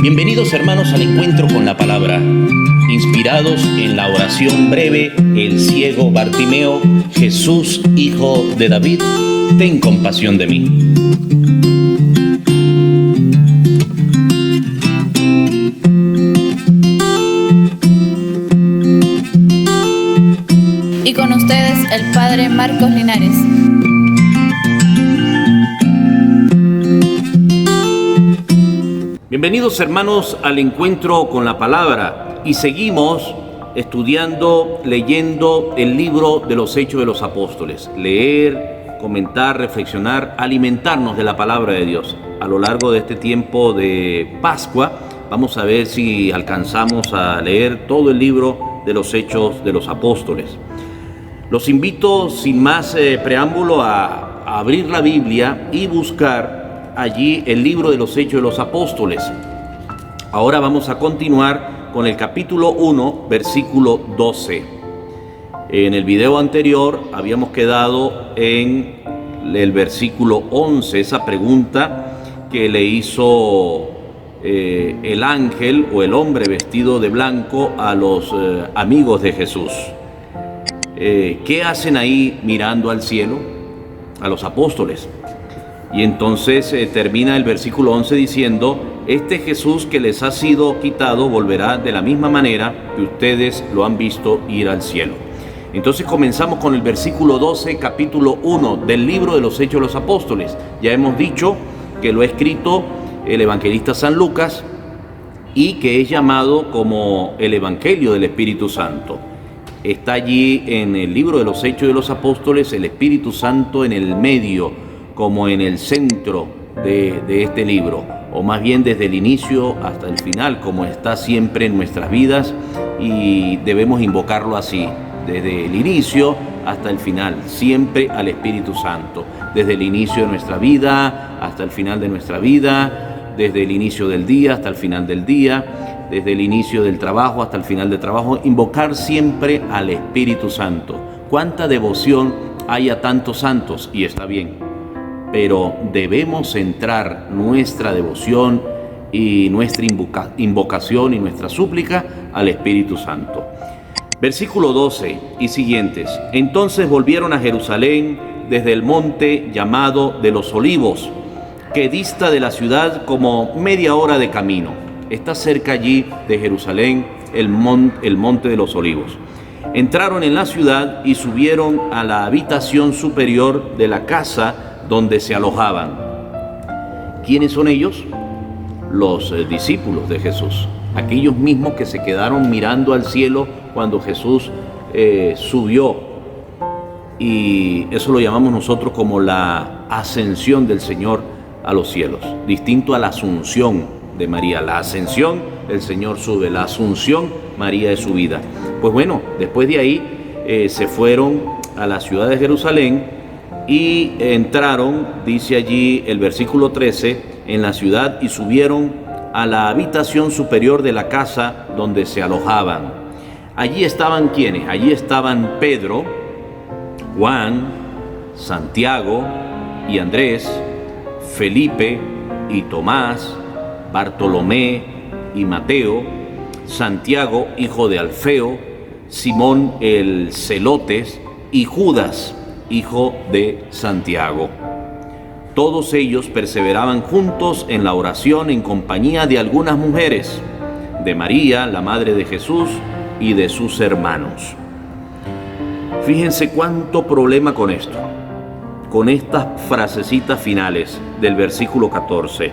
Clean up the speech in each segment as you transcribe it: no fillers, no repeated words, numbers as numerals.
Bienvenidos hermanos al encuentro con la palabra. Inspirados en la oración breve, el ciego Bartimeo: Jesús, hijo de David, ten compasión de mí. Y con ustedes el Padre Marcos Linares. Bienvenidos hermanos al encuentro con la palabra, y seguimos estudiando, leyendo el libro de los Hechos de los Apóstoles. Leer, comentar, reflexionar, alimentarnos de la palabra de Dios. A lo largo de este tiempo de Pascua vamos a ver si alcanzamos a leer todo el libro de los Hechos de los Apóstoles. Los invito sin más preámbulo a abrir la Biblia y buscar allí el libro de los Hechos de los Apóstoles. Ahora vamos a continuar con el capítulo 1, versículo 12. En el video anterior habíamos quedado en el versículo 11, esa pregunta que le hizo el ángel o el hombre vestido de blanco a los amigos de Jesús. ¿Qué hacen ahí mirando al cielo? A los apóstoles. Y entonces termina el versículo 11 diciendo: este Jesús que les ha sido quitado volverá de la misma manera que ustedes lo han visto ir al cielo. Entonces comenzamos con el versículo 12, capítulo 1 del libro de los Hechos de los Apóstoles. Ya hemos dicho que lo ha escrito el evangelista San Lucas y que es llamado como el Evangelio del Espíritu Santo. Está allí en el libro de los Hechos de los Apóstoles el Espíritu Santo en el medio, como en el centro de este libro, o más bien desde el inicio hasta el final, como está siempre en nuestras vidas, y debemos invocarlo así, desde el inicio hasta el final, siempre al Espíritu Santo, desde el inicio de nuestra vida hasta el final de nuestra vida, desde el inicio del día hasta el final del día, desde el inicio del trabajo hasta el final del trabajo, invocar siempre al Espíritu Santo. ¿Cuánta devoción hay a tantos santos? Y está bien, pero debemos centrar nuestra devoción y nuestra invocación y nuestra súplica al Espíritu Santo. Versículo 12 y siguientes. Entonces volvieron a Jerusalén desde el monte llamado de los Olivos, que dista de la ciudad como media hora de camino. Está cerca allí de Jerusalén el monte de los Olivos. Entraron en la ciudad y subieron a la habitación superior de la casa donde se alojaban. ¿Quiénes son ellos? Los discípulos de Jesús, aquellos mismos que se quedaron mirando al cielo cuando Jesús subió, y eso lo llamamos nosotros como la ascensión del Señor a los cielos, distinto a la asunción de María. La ascensión, el Señor sube; la asunción, María es subida. Pues bueno, después de ahí se fueron a la ciudad de Jerusalén y entraron, dice allí el versículo 13, en la ciudad y subieron a la habitación superior de la casa donde se alojaban. Allí estaban ¿quiénes? Allí estaban Pedro, Juan, Santiago y Andrés, Felipe y Tomás, Bartolomé y Mateo, Santiago, hijo de Alfeo, Simón el Celotes y Judas, hijo de Santiago. Todos ellos perseveraban juntos en la oración en compañía de algunas mujeres, de María, la madre de Jesús, y de sus hermanos. Fíjense cuánto problema con esto, con estas frasecitas finales del versículo 14.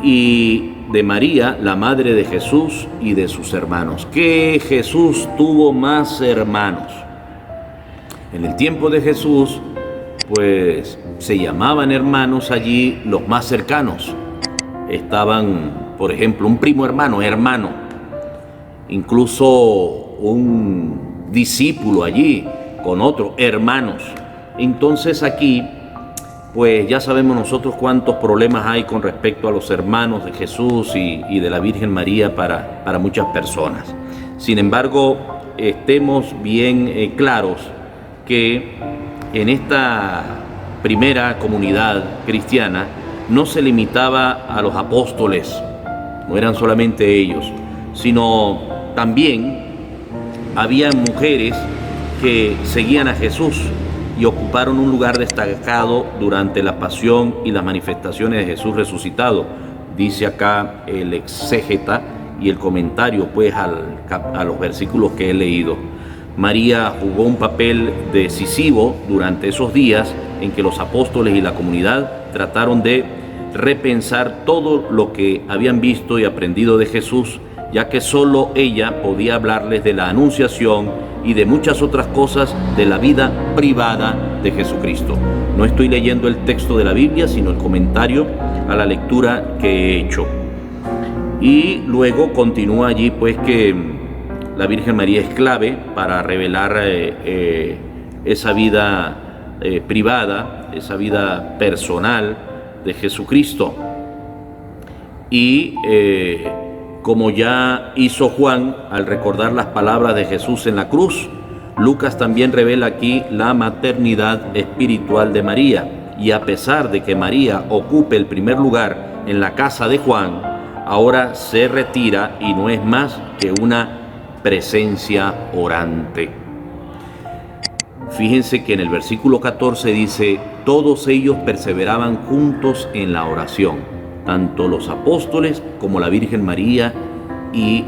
Y de María, la madre de Jesús, y de sus hermanos. Que Jesús tuvo más hermanos. En el tiempo de Jesús, pues se llamaban hermanos allí los más cercanos. Estaban, por ejemplo, un primo hermano, incluso un discípulo allí con otro, hermanos. Entonces aquí, pues ya sabemos nosotros cuántos problemas hay con respecto a los hermanos de Jesús y de la Virgen María para muchas personas. Sin embargo, estemos bien claros que en esta primera comunidad cristiana no se limitaba a los apóstoles, No eran solamente ellos, sino también había mujeres que seguían a Jesús y ocuparon un lugar destacado durante la pasión y las manifestaciones de Jesús resucitado. Dice acá el exégeta y el comentario pues a los versículos que he leído. María jugó un papel decisivo durante esos días en que los apóstoles y la comunidad trataron de repensar todo lo que habían visto y aprendido de Jesús, ya que solo ella podía hablarles de la anunciación y de muchas otras cosas de la vida privada de Jesucristo. No estoy leyendo el texto de la Biblia, sino el comentario a la lectura que he hecho. Y luego continúa allí pues que la Virgen María es clave para revelar esa vida privada, esa vida personal de Jesucristo. Y como ya hizo Juan al recordar las palabras de Jesús en la cruz, Lucas también revela aquí la maternidad espiritual de María. Y a pesar de que María ocupe el primer lugar en la casa de Juan, ahora se retira y no es más que una presencia orante. Fíjense que en el versículo 14 dice: todos ellos perseveraban juntos en la oración, tanto los apóstoles como la Virgen María y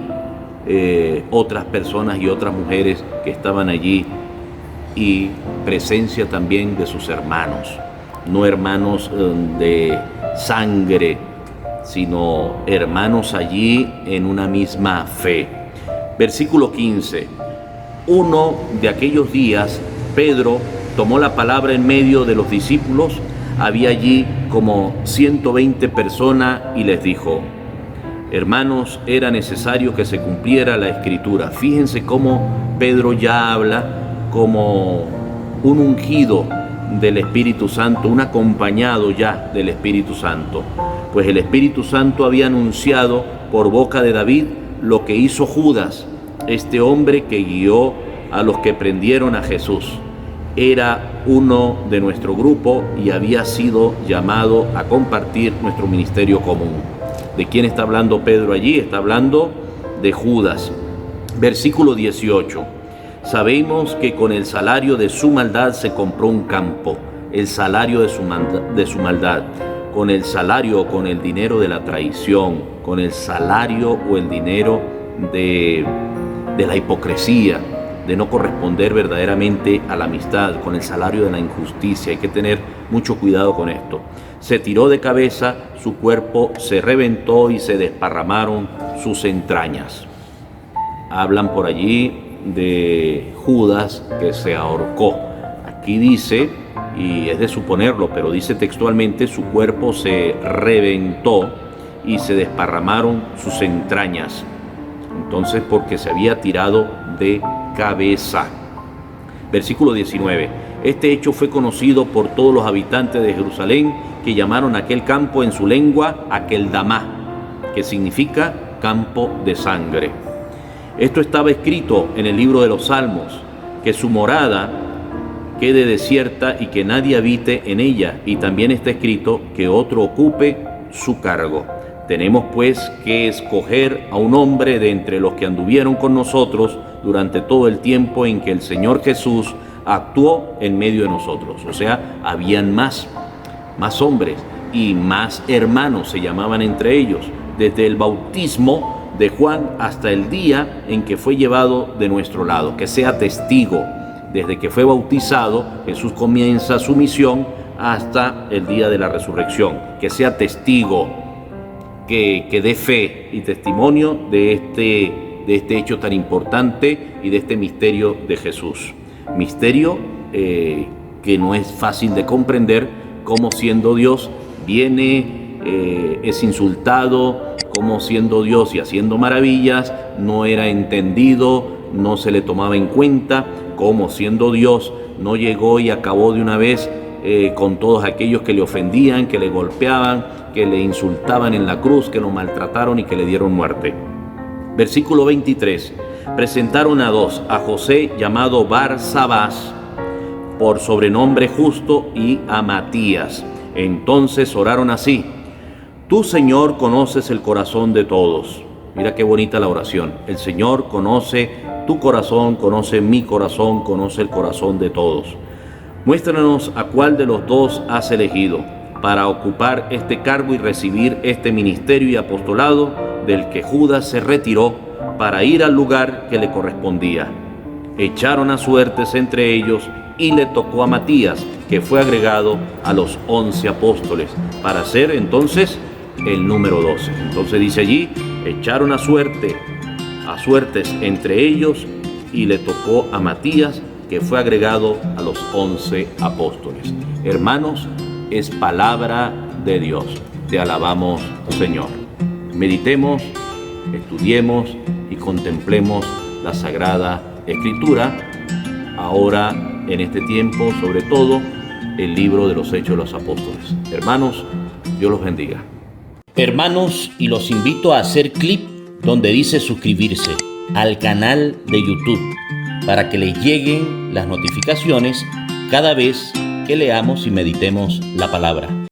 otras personas y otras mujeres que estaban allí, y presencia también de sus hermanos, no hermanos de sangre, sino hermanos allí en una misma fe. Versículo 15. Uno de aquellos días, Pedro tomó la palabra en medio de los discípulos. Había allí como 120 personas y les dijo: hermanos, era necesario que se cumpliera la Escritura. Fíjense cómo Pedro ya habla como un ungido del Espíritu Santo, un acompañado ya del Espíritu Santo. Pues el Espíritu Santo había anunciado por boca de David lo que hizo Judas, este hombre que guió a los que prendieron a Jesús. Era uno de nuestro grupo y había sido llamado a compartir nuestro ministerio común. ¿De quién está hablando Pedro allí? Está hablando de Judas. Versículo 18. Sabemos que con el salario de su maldad se compró un campo, el salario de su maldad, con el salario o con el dinero de la traición, con el salario o el dinero de la hipocresía, de no corresponder verdaderamente a la amistad, con el salario de la injusticia. Hay que tener mucho cuidado con esto. Se tiró de cabeza, su cuerpo se reventó y se desparramaron sus entrañas. Hablan por allí de Judas que se ahorcó. Aquí dice, y es de suponerlo, pero dice textualmente: su cuerpo se reventó y se desparramaron sus entrañas. Entonces, porque se había tirado de cabeza. Versículo 19. Este hecho fue conocido por todos los habitantes de Jerusalén, que llamaron a aquel campo en su lengua Akeldama, que significa campo de sangre. Esto estaba escrito en el libro de los Salmos: que su morada quede desierta y que nadie habite en ella. Y también está escrito: que otro ocupe su cargo. Tenemos pues que escoger a un hombre de entre los que anduvieron con nosotros durante todo el tiempo en que el Señor Jesús actuó en medio de nosotros. O sea, habían más hombres y más hermanos, se llamaban entre ellos, desde el bautismo de Juan hasta el día en que fue llevado de nuestro lado. Que sea testigo. Desde que fue bautizado, Jesús comienza su misión hasta el día de la resurrección. Que sea testigo, que dé fe y testimonio de este hecho tan importante y de este misterio de Jesús. Misterio que no es fácil de comprender, cómo siendo Dios viene, es insultado, cómo siendo Dios y haciendo maravillas no era entendido, no se le tomaba en cuenta, cómo siendo Dios no llegó y acabó de una vez con todos aquellos que le ofendían, que le golpeaban, que le insultaban en la cruz, que lo maltrataron y que le dieron muerte. Versículo 23. Presentaron a dos, a José llamado Barsabás, por sobrenombre Justo, y a Matías. Entonces oraron así: Tú, Señor, conoces el corazón de todos. Mira qué bonita la oración. El Señor conoce tu corazón, conoce mi corazón, conoce el corazón de todos. Muéstranos a cuál de los dos has elegido para ocupar este cargo y recibir este ministerio y apostolado del que Judas se retiró para ir al lugar que le correspondía. Echaron a suertes entre ellos y le tocó a Matías, que fue agregado a los 11 apóstoles, para ser entonces el número 12. Entonces dice allí, echaron a suertes entre ellos y le tocó a Matías, que fue agregado a los 11 apóstoles. Hermanos, es palabra de Dios. Te alabamos, Señor. Meditemos, estudiemos y contemplemos la Sagrada Escritura, ahora en este tiempo, sobre todo, el libro de los Hechos de los Apóstoles. Hermanos, Dios los bendiga. Hermanos, y los invito a hacer clic donde dice suscribirse al canal de YouTube para que les lleguen las notificaciones cada vez que leamos y meditemos la palabra.